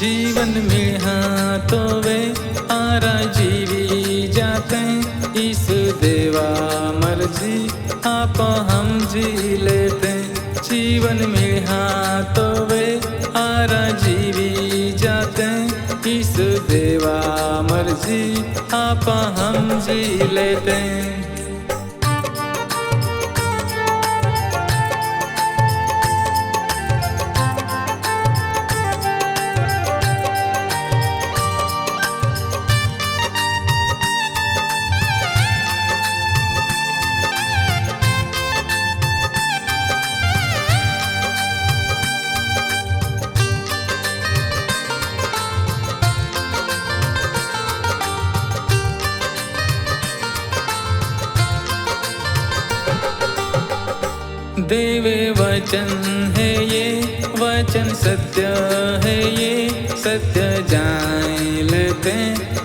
जीवन में हाँ तो वे आरा जीवी जाते, इस देवा मर्जी आप हम जी लेते। जीवन में हाँ तो वे आरा जीवी जाते, इस देवा मर्जी आप हम जी लेते। देवे वचन है ये वचन सत्य है ये सत्य जान लेते।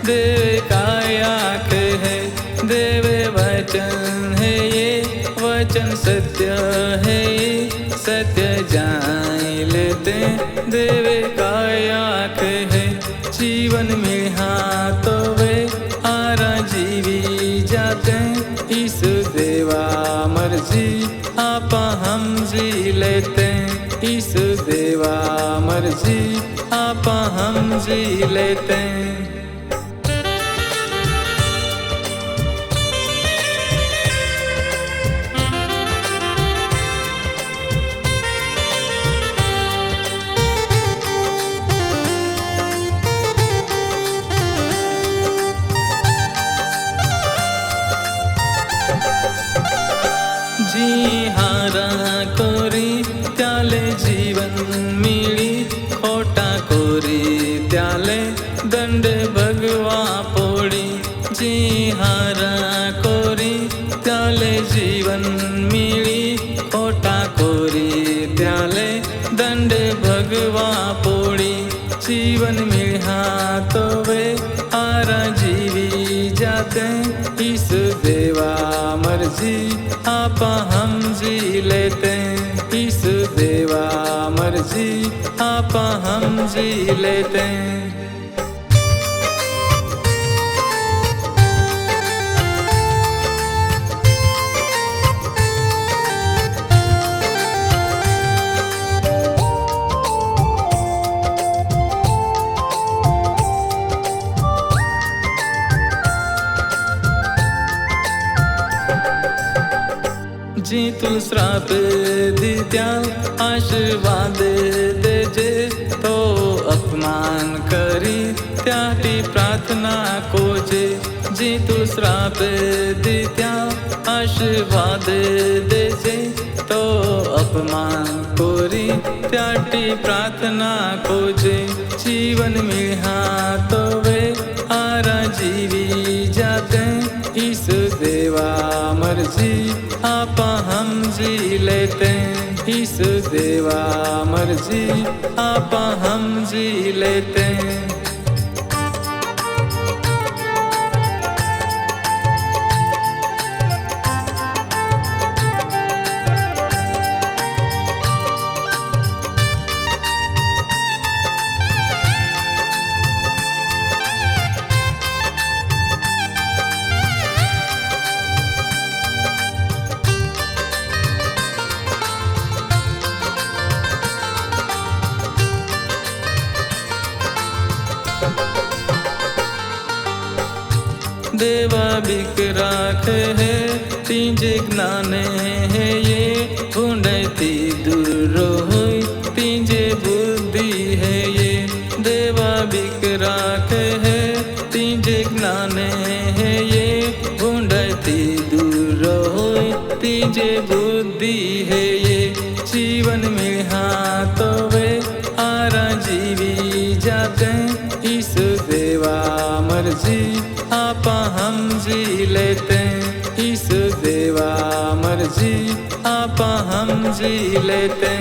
देवे का आँख है देवे वचन है ये वचन सत्य है ये सत्य जान लेते। देवे का आँख है जीवन में हाँ तो वे आरा जीवी जाते, इस देवा मर्जी आप हम जी लेते। इस देवा मर्जी आप हम जी लेते। जी हारा कोरी त्याले जीवन मिली, खोटा कोरी त्याले दंड भगवा पोड़ी। जी हारा कोरी त्याले जीवन मिली, खोटा कोरी त्याले दंड भगवा पोड़ी। जीवन में हाँ तो वे आरा जीवी जाते, इस देवा मर्जी आप हम जी लेते। इस देवा मर्जी आप हम जी लेते। जी तू श्राप दित्या आशीर्वाद देजे, तो अपमान करी त्याटी प्रार्थना कोजे। जी तू श्राप दित्या आशीर्वाद देजे, तो अपमान कोरी त्याटी प्रार्थना कोजे। जीवन में हाँ तो वे आरा जीवी जाते, इस देवा मर्जी आप हम जी लेते। इस देवा मर्जी आप हम जी लेते। देवा बिक राख है तीजे ज्ञाने है ये, ढूंढती दूर होई तीजे बुद्धि है ये। देवा बिक राख है तीजे ज्ञाने है ये, ढूंढती दूर होई तीजे बुद्धि है ये। जीवन में हाँ तो वे आरा जीवी जाते, इस देवा मर्जी आप हम जी लेते। इस देवा मर्जी आप हम जी लेते।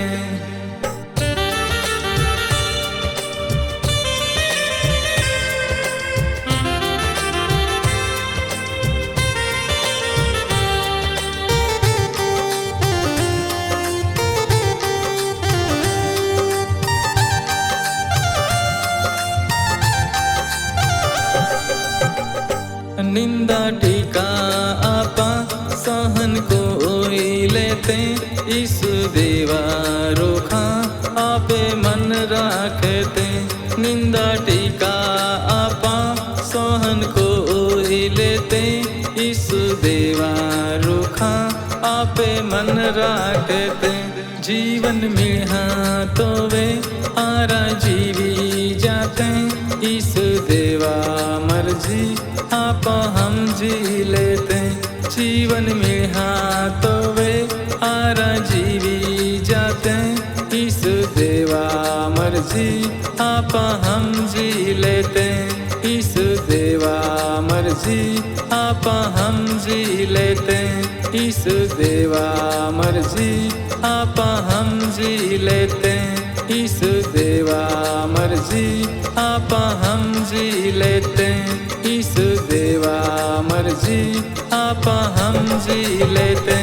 निंदा टीका आपा सहन कोई लेते, इस देवा रोखा आपे मन राखते। निंदा टीका आपा सहन कोई लेते, इस देवा रोखा आपे मन राखते। जीवन में हाँ तो वे आरा जीवी जाते, इस देवा मर्जी आप हम जी लेते। जीवन में हाँ तो वे आरा जीवी जाते, इस देवा मर्जी आप हम जी लेते। इस देवा मर्जी आप हम जी लेते। इस देवा मर्जी आप हम जी लेते। इस देवा मर्जी आप हम जी लेते। इस देवा मर्जी आप हम जी लेते।